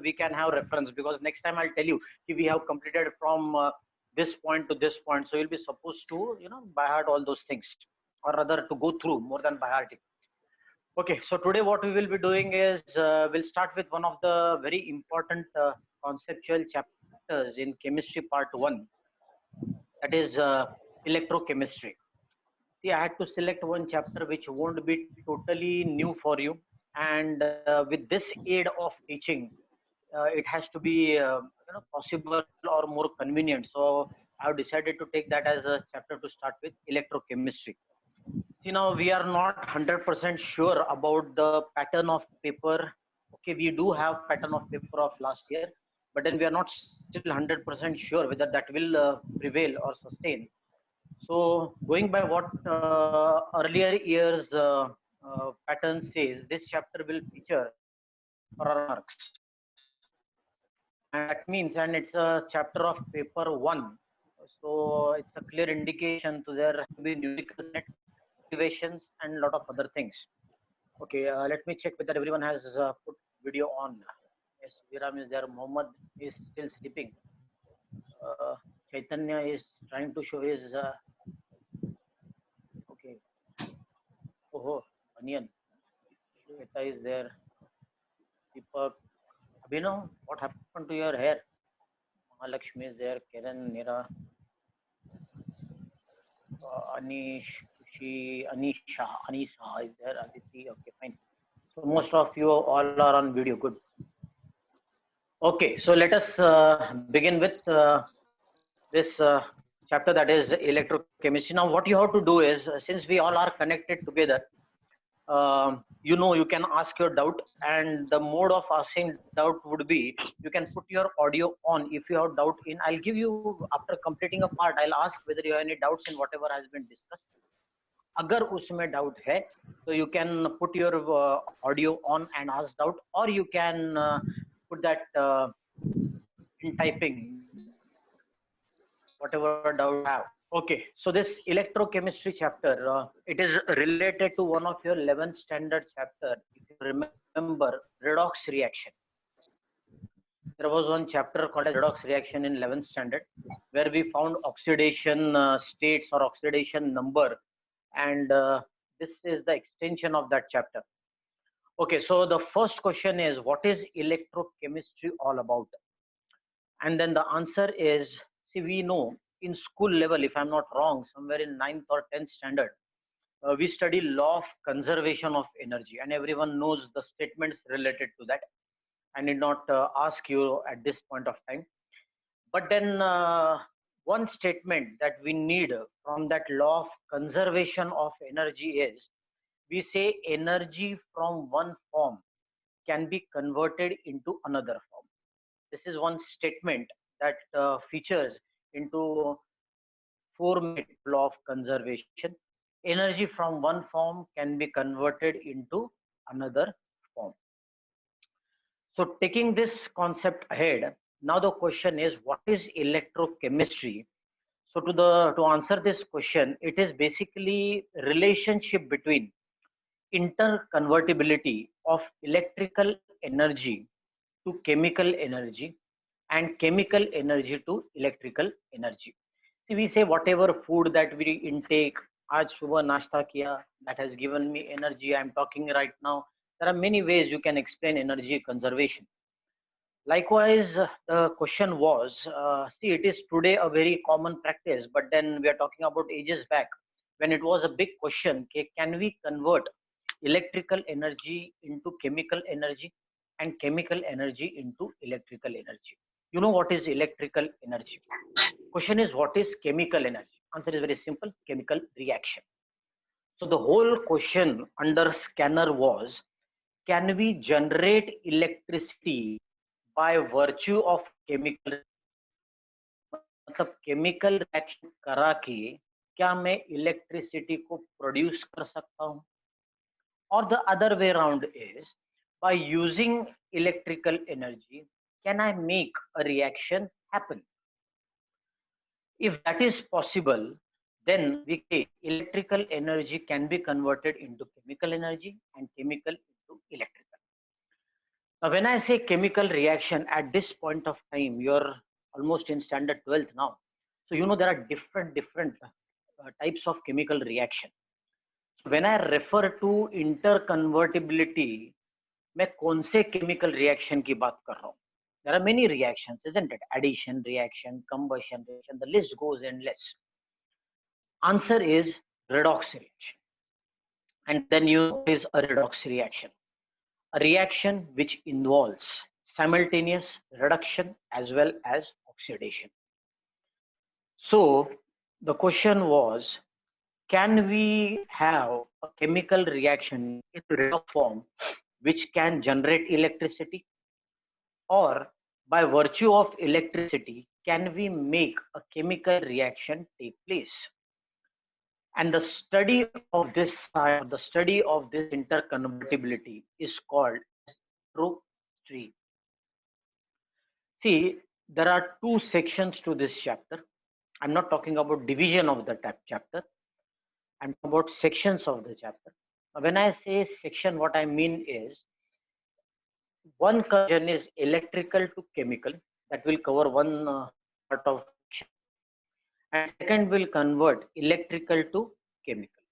we can have reference, because next time I'll tell you if we have completed from this point to this point, so you'll be supposed to by heart all those things, or rather to go through more than by heart. Okay, so today what we will be doing is we'll start with one of the very important conceptual chapters in chemistry part 1, that is electrochemistry. See, I had to select one chapter which won't be totally new for you, and with this aid of teaching, it has to be possible or more convenient. So I have decided to take that as a chapter to start with, electrochemistry. See, now we are not 100% sure about the pattern of paper. Okay, we do have pattern of paper of last year, but then we are not still 100% sure whether that will prevail or sustain. So going by what earlier years pattern says, this chapter will feature for our marks, and that means, and it's a chapter of paper 1. So it's a clear indication to there has to be numerical set, derivations, and a lot of other things. Okay, let me check whether everyone has put video on. Yes, Viram is there. Mohammed is still sleeping. Chaitanya is trying to show his okay. Oh, onion. Shweta is there. Deepak. Abhinav, what happened to your hair? Mahalakshmi is there. Kiran, Nira, Anish, Kushi, Anisha, Anisa is there. Aditi. Okay, fine. So most of you all are on video. Good. Okay, so let us begin with this chapter, that is electrochemistry. Now, what you have to do is, since we all are connected together, you can ask your doubt, and the mode of asking doubt would be, you can put your audio on if you have doubt in. I'll give you, after completing a part, I'll ask whether you have any doubts in whatever has been discussed. Agar usme doubt hai, so you can put your audio on and ask doubt, or you can put that in typing, whatever doubt you have. Okay, so this electrochemistry chapter, it is related to one of your 11th standard chapter. If you remember, redox reaction. There was one chapter called as redox reaction in 11th standard, where we found oxidation states or oxidation number, and this is the extension of that chapter. Okay, so the first question is, what is electrochemistry all about? And then the answer is, see, we know in school level, if I'm not wrong, somewhere in 9th or 10th standard, we study law of conservation of energy, and everyone knows the statements related to that. I need not ask you at this point of time. But then one statement that we need from that law of conservation of energy is, we say energy from one form can be converted into another form. This is one statement that features into 4-minute law of conservation. Energy from one form can be converted into another form. So taking this concept ahead, now the question is, what is electrochemistry? So to answer this question, it is basically relationship between interconvertibility of electrical energy to chemical energy, and chemical energy to electrical energy. See, we say whatever food that we intake, aaj subah nashta kiya, that has given me energy, I am talking right now. There are many ways you can explain energy conservation. Likewise, the question was, see, it is today a very common practice, but then we are talking about ages back when it was a big question, okay, can we convert electrical energy into chemical energy and chemical energy into electrical energy? You know what is electrical energy? Question is, what is chemical energy? Answer is very simple, chemical reaction. So the whole question under scanner was, can we generate electricity by virtue of chemical, मतलब chemical reaction करा के क्या मैं electricity को produce कर सकता हूँ? Or the other way around is, by using electrical energy, can I make a reaction happen? If that is possible, then we say electrical energy can be converted into chemical energy and chemical into electrical. Now, when I say chemical reaction at this point of time, you're almost in standard 12th now. So, you know, there are different types of chemical reaction. So when I refer to interconvertibility, मैं कौन से chemical reaction की बात कर रहा हूँ? There are many reactions, isn't it? Addition reaction, combustion reaction, the list goes endless. Answer is redox reaction. And then you know is a redox reaction. A reaction which involves simultaneous reduction as well as oxidation. So the question was, can we have a chemical reaction in redox form which can generate electricity, or by virtue of electricity can we make a chemical reaction take place? And the study of this the study of this interconvertibility is called electrochemistry. See, there are two sections to this chapter. I'm not talking about division of the chapter. I'm talking about sections of the chapter. When I say section, what I mean is one conversion is electrical to chemical, that will cover one part of, and second will convert electrical to chemical.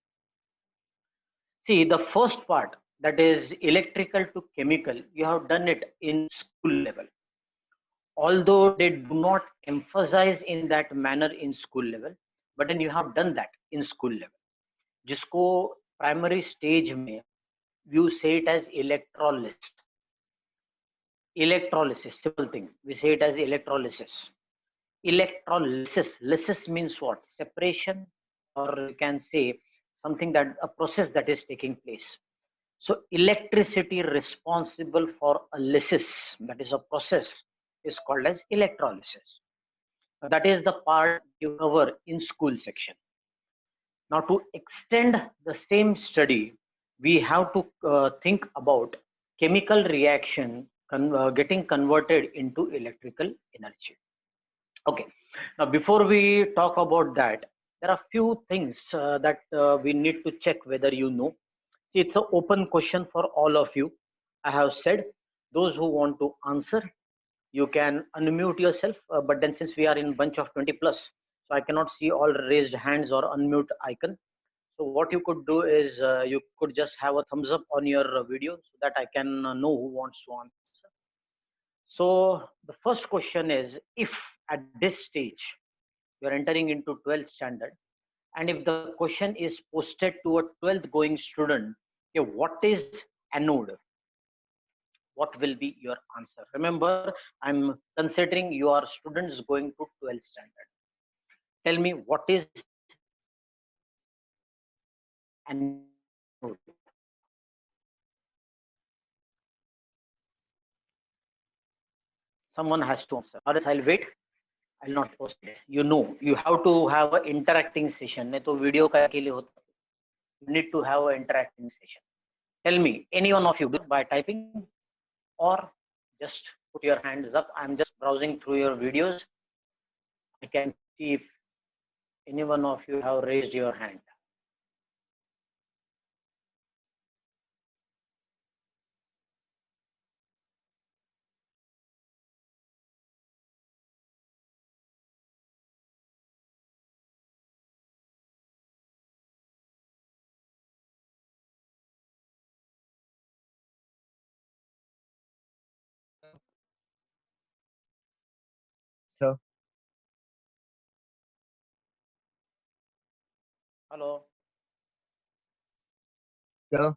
See, the first part, that is electrical to chemical, you have done it in school level. Although they do not emphasize in that manner in school level, but then you have done that in school level. जिसको primary stage में you say it as electrolysis. Electrolysis, simple thing. We say it as electrolysis. Electrolysis, lysis means what? Separation, or you can say something, that a process that is taking place. So electricity responsible for a lysis, that is a process, is called as electrolysis. That is the part you cover in school section. Now to extend the same study, we have to think about chemical reaction getting converted into electrical energy. Okay, now before we talk about that, there are few things that we need to check whether you know. It's an open question for all of you. I have said those who want to answer, you can unmute yourself, but then since we are in bunch of 20 plus, so I cannot see all raised hands or unmute icon. So what you could do is you could just have a thumbs up on your video so that I can know who wants to answer. So the first question is, if at this stage you are entering into 12th standard, and if the question is posted to a 12th going student, okay, what is anode? What will be your answer? Remember, I'm considering you are students going to 12th standard. Tell me, what is anode? Someone has to answer, or else I'll wait. I'll not post it. You know, you have to have an interacting session. नहीं तो video का के लिए होता. You need to have an interacting session. Tell me, any one of you, by typing or just put your hands up. I'm just browsing through your videos. I can see if any one of you have raised your hand. So, Hello. so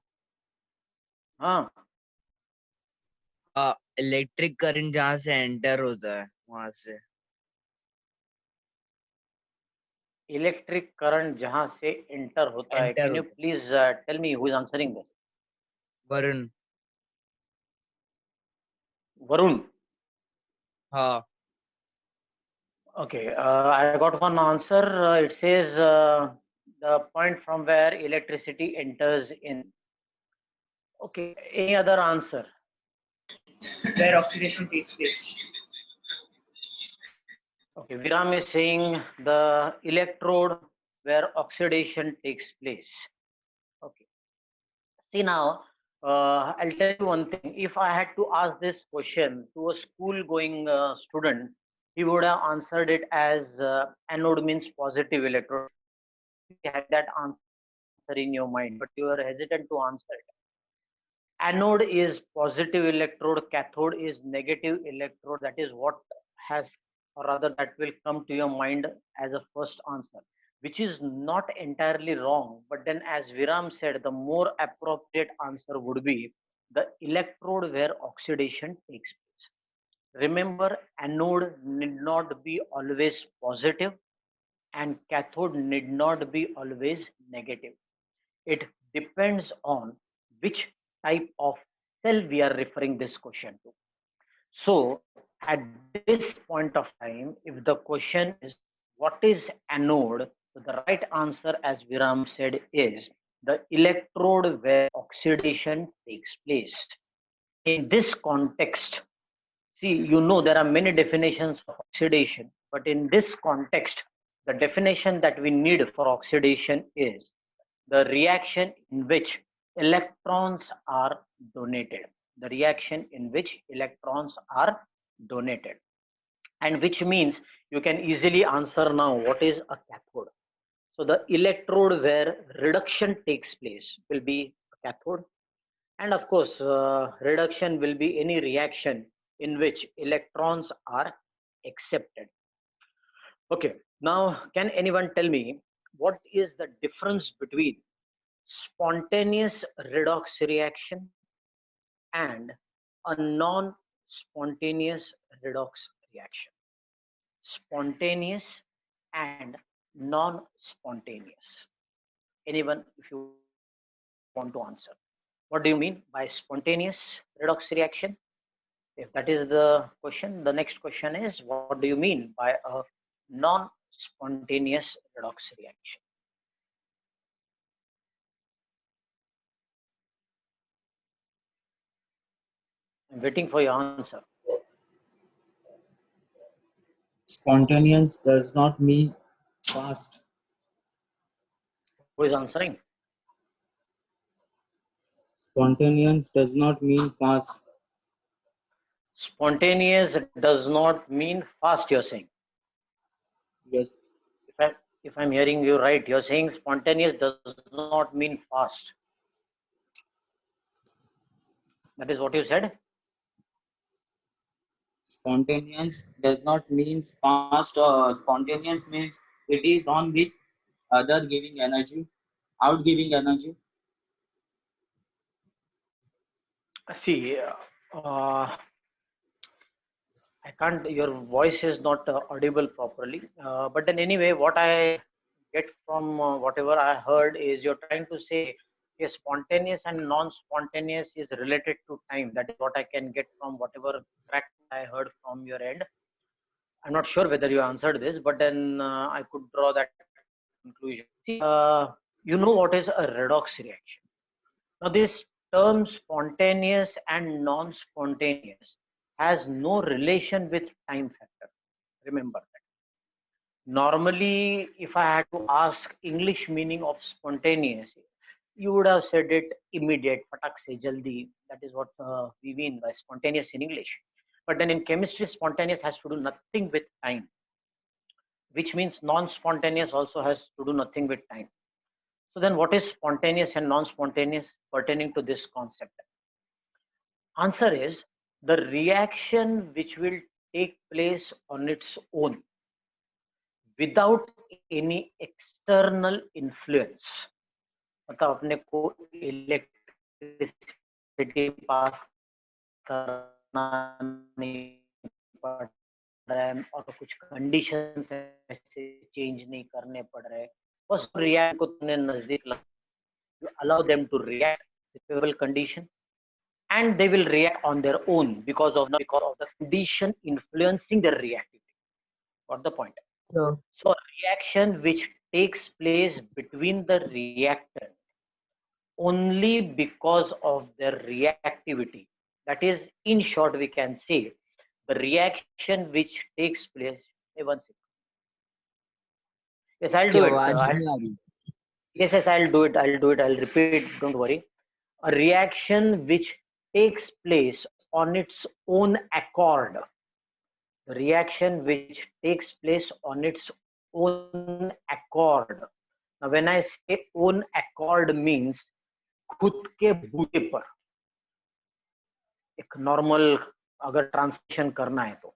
हाँ. Electric current जहाँ से enter होता है वहां से Electric current जहाँ से enter होता है. एंटर Can you होता है please tell me who is answering this? Varun Varun. हाँ Okay, I got one answer. It says the point from where electricity enters in. Okay, any other answer? Where oxidation takes place. Okay, Viram is saying the electrode where oxidation takes place. Okay, see now, I'll tell you one thing. If I had to ask this question to a school-going student, he would have answered it as anode means positive electrode. You had that answer in your mind, but you are hesitant to answer it. Anode is positive electrode, cathode is negative electrode. That is what has, or rather, that will come to your mind as a first answer, which is not entirely wrong. But then, as Viram said, the more appropriate answer would be the electrode where oxidation takes place. Remember, anode need not be always positive, and cathode need not be always negative. It depends on which type of cell we are referring this question to. So at this point of time, if the question is what is anode, so the right answer, as Viram said, is the electrode where oxidation takes place. In this context, see, you know there are many definitions of oxidation, but in this context, the definition that we need for oxidation is the reaction in which electrons are donated. The reaction in which electrons are donated. And which means you can easily answer now what is a cathode. So the electrode where reduction takes place will be a cathode. And of course, reduction will be any reaction in which electrons are accepted. Okay, now can anyone tell me what is the difference between spontaneous redox reaction and a non-spontaneous redox reaction? Spontaneous and non-spontaneous. Anyone, if you want to answer. What do you mean by spontaneous redox reaction? If that is the question, the next question is what do you mean by a non-spontaneous redox reaction? I'm waiting for your answer. Spontaneous does not mean fast. Who is answering? Spontaneous does not mean fast. Spontaneous does not mean fast, you're saying. Yes. If I'm hearing you right, you're saying spontaneous does not mean fast. That is what you said? Spontaneous does not mean fast. Spontaneous means it is on with other giving energy, out giving energy. See, I can't, your voice is not audible properly. But then anyway, what I get from whatever I heard is you're trying to say is spontaneous and non-spontaneous is related to time. That is what I can get from whatever fact I heard from your end. I'm not sure whether you answered this, but then I could draw that conclusion. See, you know what is a redox reaction. Now this term spontaneous and non-spontaneous has no relation with time factor. Remember that. Normally, if I had to ask English meaning of spontaneous, you would have said it immediate, patak se jaldi. That is what we mean by spontaneous in English. But then in chemistry, spontaneous has to do nothing with time, which means non-spontaneous also has to do nothing with time. So then what is spontaneous and non-spontaneous pertaining to this concept? Answer is the reaction which will take place on its own without any external influence. मतलब अपने को electricity pass करना नहीं पड़ रहा है और कुछ कंडीशंस ऐसे चेंज नहीं करने पड़ रहे, बस रिएक्ट को तुमने नजदीक ला, you allow them to react with favorable condition and they will react on their own because of the condition influencing their reactivity. Got the point? So, So a reaction which takes place between the reactant only because of their reactivity. That is, in short, we can say the reaction which takes place. Hey, one second. Yes, I'll do so it. आज नहीं आ रही. Yes, I'll do it. I'll repeat. Don't worry. a reaction which takes place on its own accord. The reaction which takes place on its own accord. Now, when I say own accord means खुद के बूते पर, एक normal अगर translation करना है तो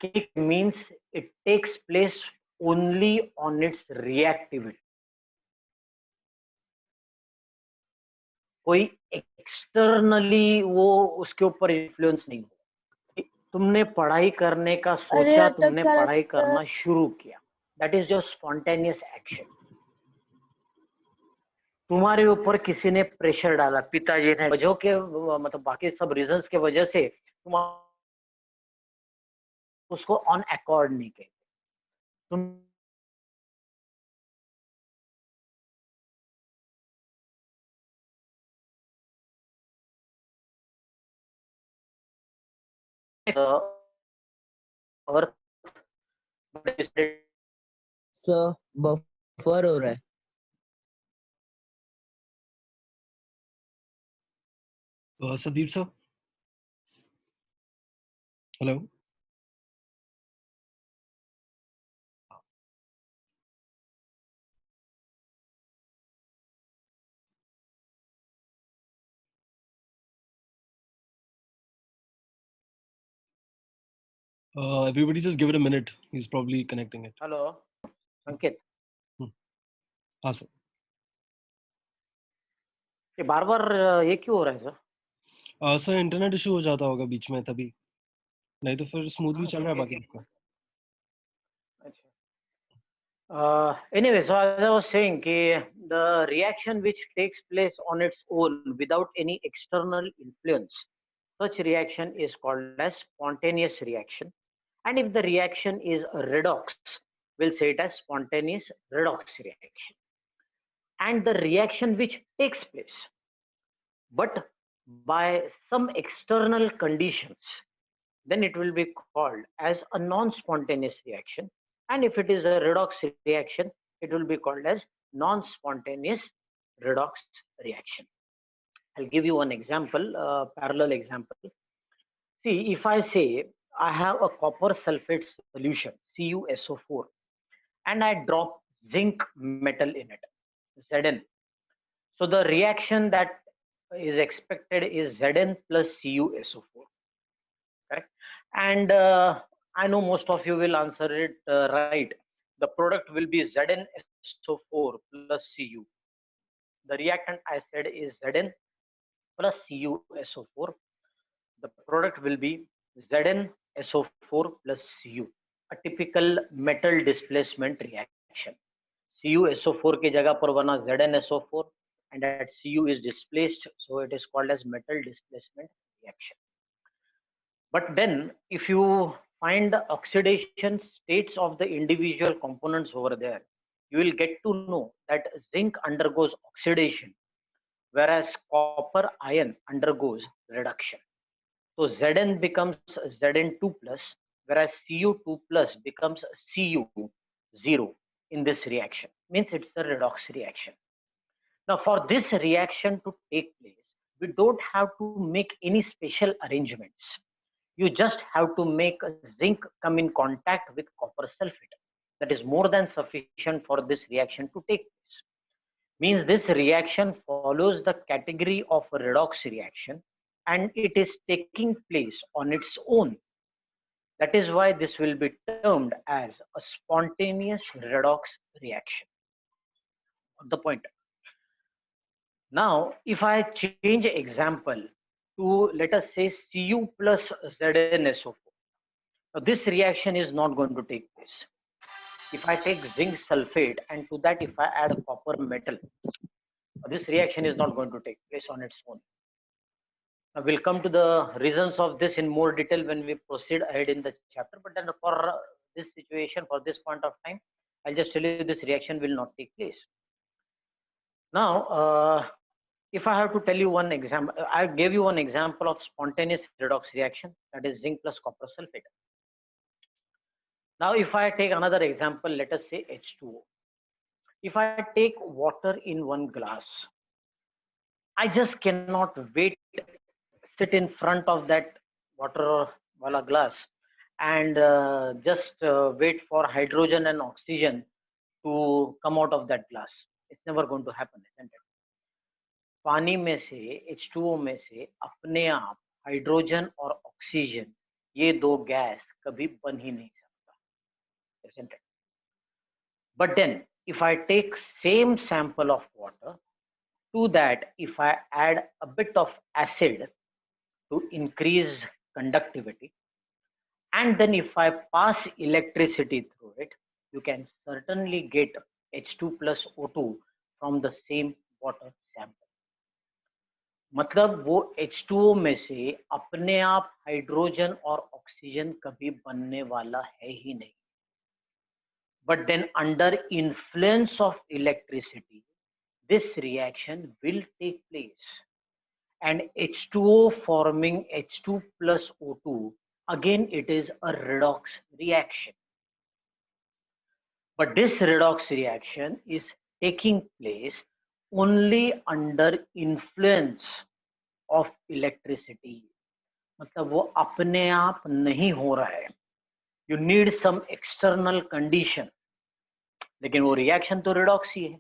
kick means it takes place only on its reactivity. कोई एक्सटर्नली वो उसके ऊपर इन्फ्लुएंस नहीं हो. तुमने पढ़ाई करने का सोचा, तुमने पढ़ाई करना शुरू किया, that is your spontaneous action. तुम्हारे ऊपर किसी ने प्रेशर डाला, पिताजी ने, वजह के मतलब बाकी सब रीजंस के वजह से तुम उसको ऑन अकॉर्ड नहीं कहते. तुम और सर बफर हो रहा है. Sandeep sir. Hello. Everybody just give it a minute. He's probably connecting it. Hello संकेत, हाँ सर. ये बार बार ये क्यों हो रहा है सर? सर इंटरनेट इशू हो जाता होगा बीच में तभी, नहीं तो फिर स्मूथली चल रहा है बाकी सबका. Anyway, so as I was saying, the reaction which takes place on its own without any external influence, such reaction is called as spontaneous reaction. And if the reaction is a redox, we'll say it as spontaneous redox reaction. And the reaction which takes place, but by some external conditions, then it will be called as a non-spontaneous reaction. And if it is a redox reaction, it will be called as non-spontaneous redox reaction. I'll give you one example, parallel example. See, if I say I have a copper sulfate solution, CuSO4, and I drop zinc metal in it, Zn. So the reaction that is expected is Zn plus CuSO4, correct? And I know most of you will answer it right. The product will be ZnSO4 plus Cu. The reactant I said is Zn plus CuSO4. The product will be ZnSO4 plus Cu, a typical metal displacement reaction. CuSO4 की जगह पर बना ZnSO4 and that Cu is displaced, so it is called as metal displacement reaction. But then if you find the oxidation states of the individual components over there, you will get to know that zinc undergoes oxidation, whereas copper ion undergoes reduction. So Zn becomes Zn2 plus, whereas Cu2 plus becomes Cu0 in this reaction. Means it's a redox reaction. Now for this reaction to take place, we don't have to make any special arrangements. You just have to make zinc come in contact with copper sulfate. That is more than sufficient for this reaction to take place. Means this reaction follows the category of a redox reaction and it is taking place on its own. That is why this will be termed as a spontaneous redox reaction. The point. Now, if I change example to, let us say, Cu plus ZnSO4, now this reaction is not going to take place. If I take zinc sulfate and to that if I add copper metal, this reaction is not going to take place on its own. Now we'll come to the reasons of this in more detail when we proceed ahead in the chapter, but then for this situation, for this point of time, I'll just tell you this reaction will not take place. Now, if I have to tell you one example, I gave you one example of spontaneous redox reaction, that is zinc plus copper sulfate. Now, if I take another example, let us say H2O. If I take water in one glass, I just cannot wait, sit in front of that water wala glass and just wait for hydrogen and oxygen to come out of that glass. It's never going to happen, isn't it? पानी में से H2O में से अपने आप hydrogen और oxygen ये दो गैस कभी बन ही नहीं सकता, isn't it? But then if I take same sample of water, to that if I add a bit of acid to increase conductivity, and then if I pass electricity through it, you can certainly get H2 plus O2 from the same water sample. मतलब वो H2O में से अपने आप hydrogen और oxygen कभी बनने वाला है ही नहीं. But then under influence of electricity, this reaction will take place, and H2O forming H2 plus O2, again it is a redox reaction. But this redox reaction is taking place only under influence of electricity. मतलब वो अपने आप नहीं हो रहा है. You need some external condition. लेकिन वो रिएक्शन तो रिडॉक्स ही है.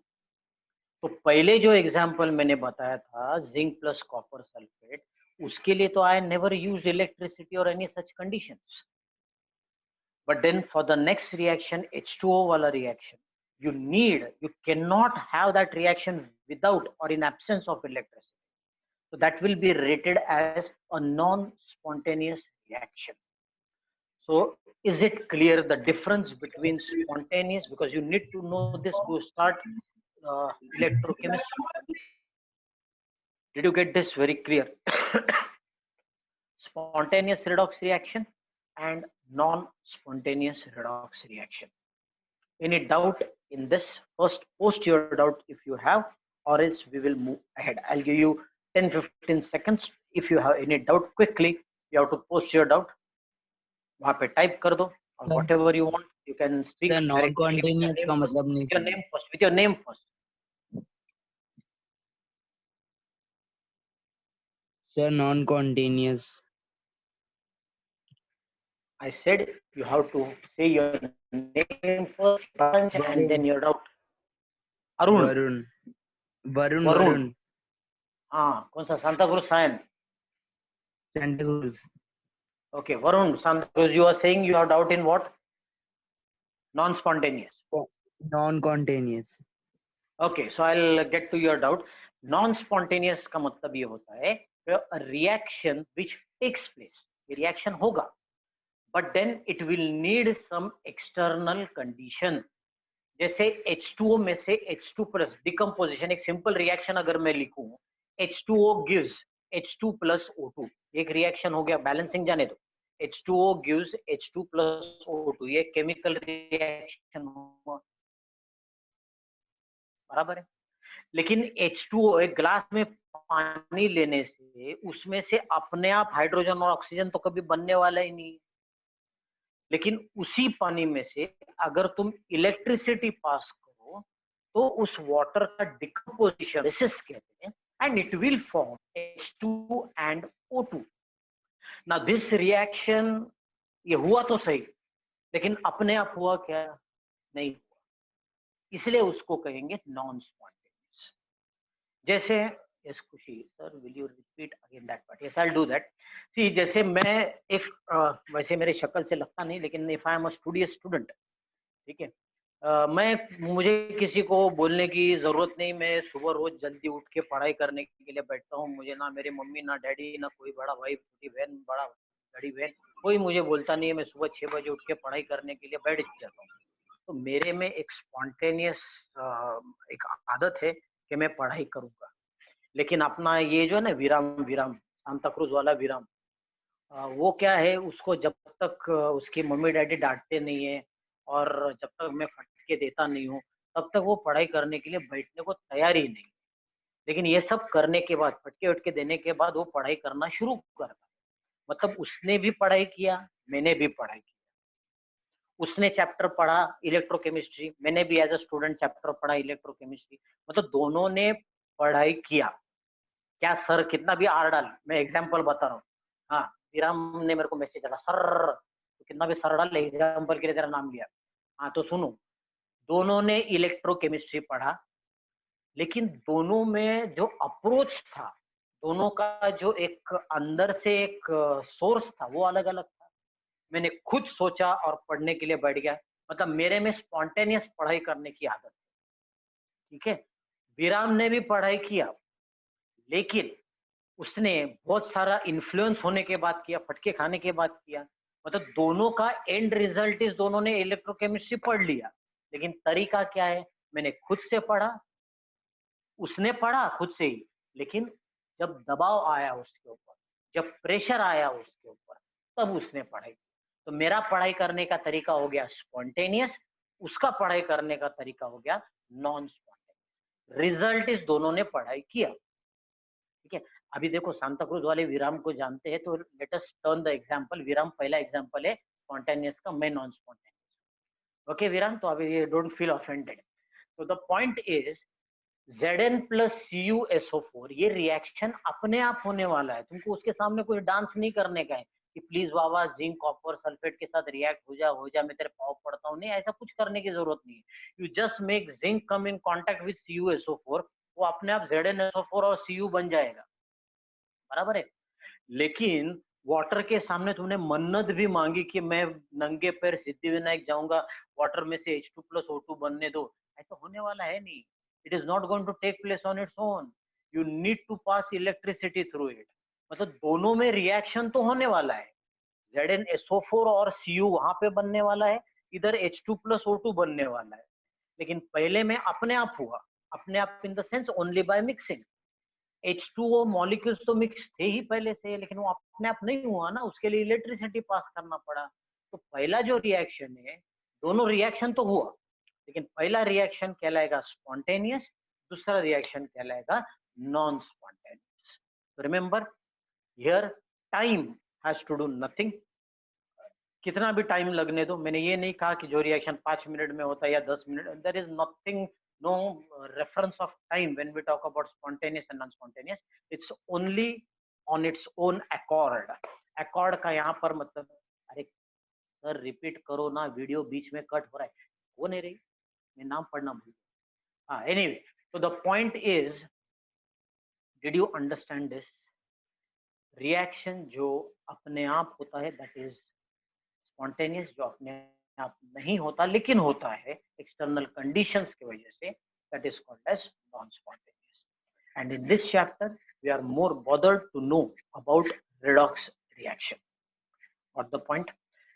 तो पहले जो एग्जांपल मैंने बताया था जिंक प्लस कॉपर सल्फेट, उसके लिए तो आई नेवर यूज इलेक्ट्रिसिटी और any such conditions. But then for the next reaction, H2O wala reaction, you cannot have that reaction without or in absence of electricity. So that will be rated as a non-spontaneous reaction. So is it clear the difference between spontaneous, because you need to know this to start electrochemistry. Did you get this very clear? Spontaneous redox reaction and non-spontaneous redox reaction. Any doubt in this? First post your doubt if you have, or else we will move ahead. I'll give you 10-15 seconds. If you have any doubt, quickly you have to post your doubt. वहाँ पे type कर दो, or whatever you want you can speak. Sir, non-continuous का मतलब नहीं. With your name first. With your name first. Sir, non-continuous. I said you have to say your name first and then your doubt. Arun. Varun. हाँ, कौन सा? Santa Cruz Sayan. Santa Cruz. Okay, Varun, Santa Cruz, you are saying you have doubt in what? Non-spontaneous. Non-continuous. Okay, so I'll get to your doubt. Non-spontaneous का मतलब ये होता है a reaction which takes place. ये reaction होगा, but then it will need some external condition. जैसे H2O में से H2 plus decomposition, एक simple reaction अगर मैं लिखूं, H2O gives H2 plus O2, एक reaction हो गया. Balancing जाने दो. H2O gives H2 plus O2, ये chemical reaction हुआ, बराबर है. लेकिन H2O एक ग्लास में पानी लेने से उसमें से अपने आप हाइड्रोजन और ऑक्सीजन तो कभी बनने वाला ही नहीं है. लेकिन उसी पानी में से अगर तुम इलेक्ट्रिसिटी पास करो तो उस वाटर का डिकम्पोजिशन कहते हैं, and it will form H2 and O2. ना दिस रिएक्शन ये हुआ तो सही, लेकिन अपने आप हुआ क्या? नहीं हुआ. इसलिए उसको कहेंगे नॉन स्पॉन्टेनियस. जैसे yes Khushi sir, will you repeat again that part? Yes, I will do that. See, जैसे मैं एक वैसे मेरे शक्ल से लगता नहीं, लेकिन if I am a studious student, ठीक है, मुझे किसी को बोलने की जरूरत नहीं. मैं सुबह रोज जल्दी उठ के पढ़ाई करने के लिए बैठता हूँ. मुझे ना मेरी मम्मी, ना डैडी, ना कोई बड़ा भाई, छोटी बहन, बड़ी बहन, कोई मुझे बोलता नहीं है. मैं सुबह 6 बजे उठ के पढ़ाई करने के लिए बैठ जाता हूँ. तो मेरे में एक स्पॉन्टेनियस एक आदत है कि मैं पढ़ाई करूंगा. लेकिन अपना ये जो है ना विराम सांता क्रूज वाला विराम, वो क्या है, उसको जब तक उसकी मम्मी डैडी डांटते नहीं है और जब तक मैं फटके देता नहीं हूँ, तब तक वो पढ़ाई करने के लिए बैठने को तैयार ही नहीं. लेकिन ये सब करने के बाद, फटके उटके देने के बाद, वो पढ़ाई करना शुरू करता. मतलब उसने भी पढ़ाई किया, मैंने भी पढ़ाई की. उसने चैप्टर पढ़ा इलेक्ट्रोकेमिस्ट्री, मैंने भी एज अ स्टूडेंट चैप्टर पढ़ा इलेक्ट्रोकेमिस्ट्री. मतलब दोनों ने पढ़ाई किया. क्या सर, कितना भी आर डाल, मैं एग्जाम्पल बता रहा हूँ। हाँ, विराम ने मेरे को मैसेज डाला, सर तो कितना भी सर डाल, एग्जाम्पल के लिए तेरा नाम लिया। हाँ तो सुनो, दोनों ने इलेक्ट्रोकेमिस्ट्री पढ़ा, लेकिन दोनों में जो अप्रोच था, दोनों का जो एक अंदर से एक सोर्स था, वो अलग अलग था। मैंने खुद सोचा और पढ़ने के लिए बैठ गया, मतलब मेरे में स्पॉन्टेनियस पढ़ाई करने की आदत है, ठीक है। विराम ने भी पढ़ाई किया, लेकिन उसने बहुत सारा इन्फ्लुएंस होने के बाद किया, फटके खाने के बाद किया। मतलब दोनों का एंड रिजल्ट इस, दोनों ने इलेक्ट्रोकेमिस्ट्री पढ़ लिया, लेकिन तरीका क्या है, मैंने खुद से पढ़ा, उसने पढ़ा खुद से ही, लेकिन जब दबाव आया उसके ऊपर, जब प्रेशर आया उसके ऊपर, तब उसने पढ़ाई। तो मेरा पढ़ाई करने का तरीका हो गया स्पॉन्टेनियस, उसका पढ़ाई करने का तरीका हो गया नॉन स्पॉन्टेनियस। रिजल्ट इस दोनों ने पढ़ाई किया, ठीक है। अभी देखो सांता क्रूज वाले विराम को जानते हैं, तो let us turn the example. विराम पहला एग्जांपल है स्पॉन्टेनियस का, मैं नॉन स्पॉन्टेनियस। ओके विराम, तो अभी डोंट फील ऑफेंडेड। तो the point is Zn plus CuSO4 ये रिएक्शन अपने आप होने वाला है, तुमको उसके सामने कुछ डांस नहीं करने का है कि please Baba zinc copper sulphate के साथ रिएक्ट हो जा मैं तेरे पाव पड़ता हूँ, नहीं, ऐसा कुछ करने की जरूरत नहीं है। You just make zinc come in contact with CuSO4, वो अपने आप ZnSO4 और Cu बन जाएगा, बराबर है। लेकिन वाटर के सामने तुमने मन्नत भी मांगी कि मैं नंगे पैर सिद्धिविनायक जाऊंगा, वाटर में से H2+O2 बनने दो, ऐसा होने वाला है नहीं। It is not going to take place on its own, you need to pass electricity through it. मतलब दोनों में रिएक्शन तो होने वाला है, ZnSO4 और Cu वहां पे बनने वाला है, इधर H2+O2 बनने वाला है, लेकिन पहले में अपने आप हुआ, अपने आप in the sense only by mixing. H2O molecules तो मिक्स थे ही पहले से, लेकिन वो अपने आप नहीं हुआ ना, उसके लिए इलेक्ट्रिसिटी पास करना पड़ा। तो पहला जो रिएक्शन है, दोनों रिएक्शन तो हुआ, लेकिन पहला रिएक्शन कहलाएगा स्पॉन्टेनियस, दूसरा रिएक्शन कहलाएगा non spontaneous. Remember here time has to do nothing, कितना भी टाइम लगने दो। मैंने ये नहीं कहा कि जो रिएक्शन 5 मिनट में होता है या 10 minute, there is nothing, no reference of time when we talk about spontaneous and non-spontaneous. It's only on its own accord. Accord का यहाँ पर मतलब, अरे सर रिपीट करो ना, वीडियो बीच में कट हो रहा है, हो नहीं रही, मैं नाम पढ़ना भूल। हाँ anyway, so the point is, did you understand this? Reaction जो अपने आप होता है that is spontaneous, जो अपने आप नहीं होता लेकिन होता है एक्सटर्नल कंडीशंस की वजह से, that is called as non-spontaneous. And in this chapter we are more bothered to know about redox reaction. Got the point?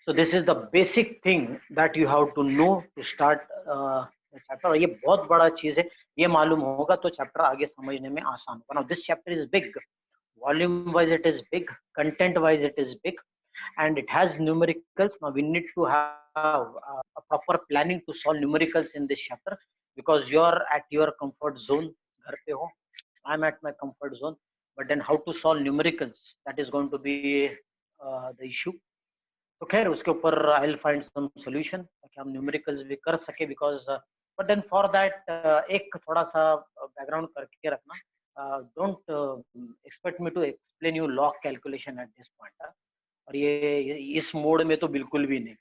So this is the basic thing that you have to know to start the chapter. और ये बहुत बड़ा चीज है, ये मालूम होगा तो चैप्टर आगे समझने में आसान होगा. Now this chapter is big, volume wise it is big, content wise it is big, and it has numericals. Now we need to have a proper planning to solve numericals in this chapter, because you're at your comfort zone, घर पे हो, I'm at my comfort zone, but then how to solve numericals, that is going to be the issue. तो खैर उसके ऊपर I will find some solution ताकि हम numericals भी कर सके, because but then for that एक थोड़ा सा बैकग्राउंड करके रखना, don't expect me to explain you log calculation at this point, और ये इस मोड में तो बिल्कुल भी नहीं।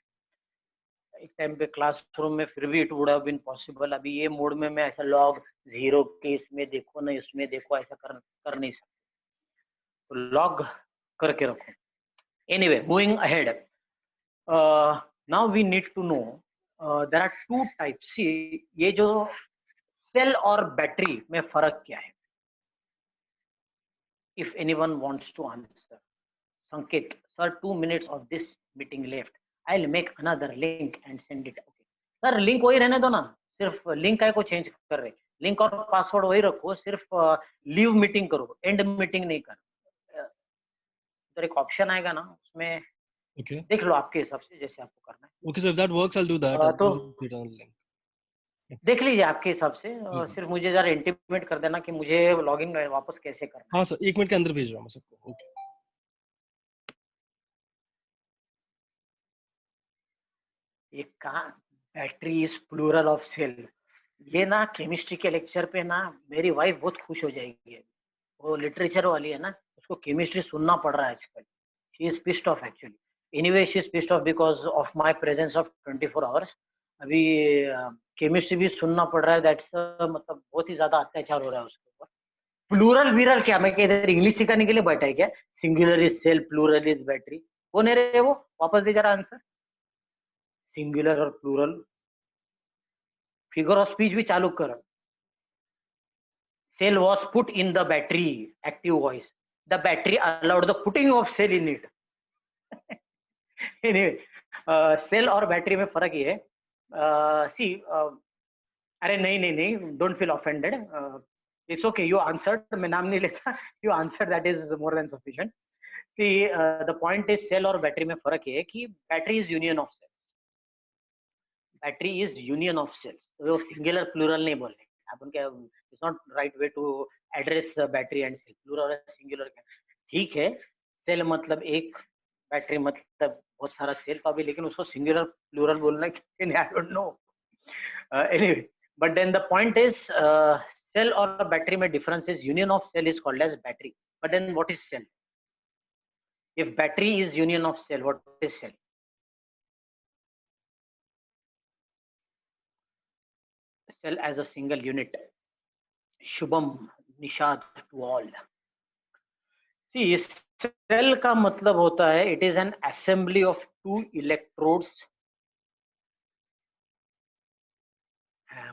एक टाइम पे क्लासरूम में फिर भी it would have been possible, अभी ये मोड में मैं ऐसा लॉग जीरो के इसमें देखो ना इसमें देखो ऐसा कर नहीं सकते, तो लॉग करके रखो। Anyway moving ahead, now we need to know there are two types. See, ये जो सेल और बैटरी में फर्क क्या है? If anyone wants to answer, Sanket, sir, 2 minutes of this meeting left. I'll make another link and send it. Okay, sir, link वही रहने दो ना, सिर्फ लिंक का को चेंज कर रहे, लिंक और पासवर्ड वही रखो, सिर्फ लीव मीटिंग करो, एंड मीटिंग नहीं कर। इधर एक ऑप्शन आएगा ना, उसमें Okay. देख लो आपके हिसाब से जैसे आपको करना है। Okay, so if that works, I'll do that. तो I'll put it on the link. देख लीजिए आपके हिसाब से, सिर्फ मुझे जरा इंटीमेट कर देना कि मुझे लॉगिन वापस कैसे करना है। हाँ सर, 1 मिनट के अंदर भेज रहा हूँ मैं सबको. Okay. ये कहाँ, battery is plural of cell, ये ना केमिस्ट्री के लेक्चर पे ना मेरी वाइफ बहुत खुश हो जाएगी, वो लिटरेचर वाली है ना, उसको केमिस्ट्री सुनना पड़ रहा है आजकल. She is pissed off actually. Anyway she is pissed off because of my presence of 24 hours. अभी केमिस्ट्री भी सुनना पड़ रहा है. दैट्स मतलब बहुत ही ज्यादा अत्याचार हो रहा है उसके ऊपर. प्लूरल विरल क्या, मैं इधर इंग्लिश सिखाने के लिए बैठा है क्या? Singular is cell, plural is battery. कौन है रे वो? वापस दे जरा आंसर. सिंगुलर और प्लूरल फिगर ऑफ स्पीच भी चालू कर. Cell was put in the battery. Active voice. The battery allowed the putting of cell in it. Anyway, cell और बैटरी में फर्क ये है. See, अरे नहीं, don't feel offended. It's okay. You answered. मैं नाम नहीं लेता. You answered. That is more than sufficient. See, the point is cell और बैटरी में फर्क ये है कि battery is union of cells. Battery is union of cells. वो singular plural नहीं बोल रहे. अपन क्या, it's not right way to address battery and cell. Plural और singular क्या ठीक है. सेल मतलब एक, बैटरी मतलब बहुत सारा सेल का भी, लेकिन उसको सिंगुलर प्लूरल बोलना कि नहीं, I don't know. Anyway, but then the point is cell और बैटरी में difference is union of cell is called as battery. But then what is cell? If battery is union of cell, what is cell? Cell as a single unit. Shubham, Nishad to all. See, cell का मतलब होता है it is an assembly of two electrodes.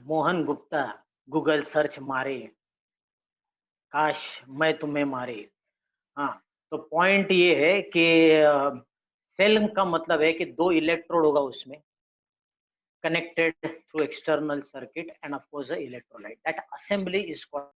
Mohan Gupta Google search मारे, काश मैं तुम्हें मारे. हाँ, तो पॉइंट ये है कि सेल का मतलब है कि दो इलेक्ट्रोड होगा उसमें, connected through external circuit and of course the electrolyte. That assembly is called